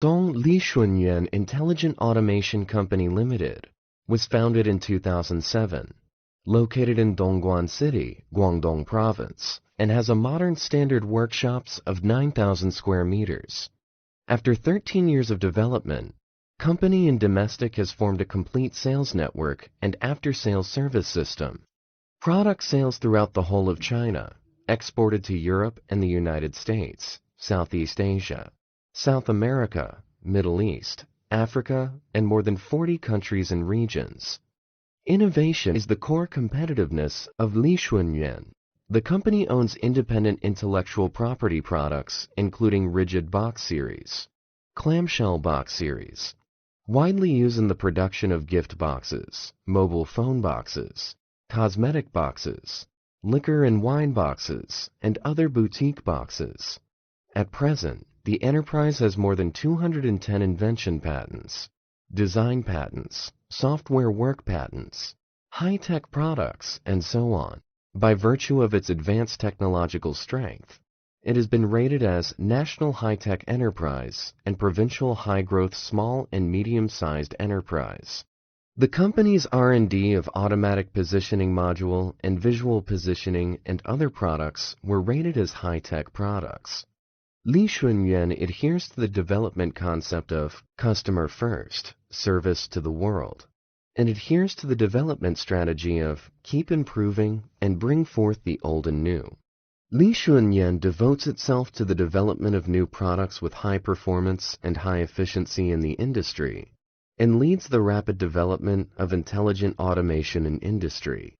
LiShunYuan Intelligent Automation Company Limited was founded in 2007, located in Dongguan City, GuangDong Province, and has a modern standard workshops of 9,000 square meters. After 13 years of development, company in domestic has formed a complete sales network and after-sales service system. Product sales throughout the whole of China, exported to Europe and the United States, Southeast Asia, South America, Middle East, Africa, and more than 40 countries and regions. Innovation is the core competitiveness of LiShunYuan. The company owns independent intellectual property products including rigid box series, clamshell box series, widely used in the production of gift boxes, mobile phone boxes, cosmetic boxes, liquor and wine boxes, and other boutique boxes. At present, the enterprise has more than 210 invention patents, design patents, software work patents, high-tech products, and so on. By virtue of its advanced technological strength, it has been rated as National High-Tech Enterprise and Provincial High-Growth Small and Medium-Sized Enterprise. The company's R&D of automatic positioning module and visual positioning and other products were rated as high-tech products. LiShunYuan adheres to the development concept of customer first, service to the world, and adheres to the development strategy of keep improving and bring forth the old and new. LiShunYuan devotes itself to the development of new products with high performance and high efficiency in the industry, and leads the rapid development of intelligent automation in industry.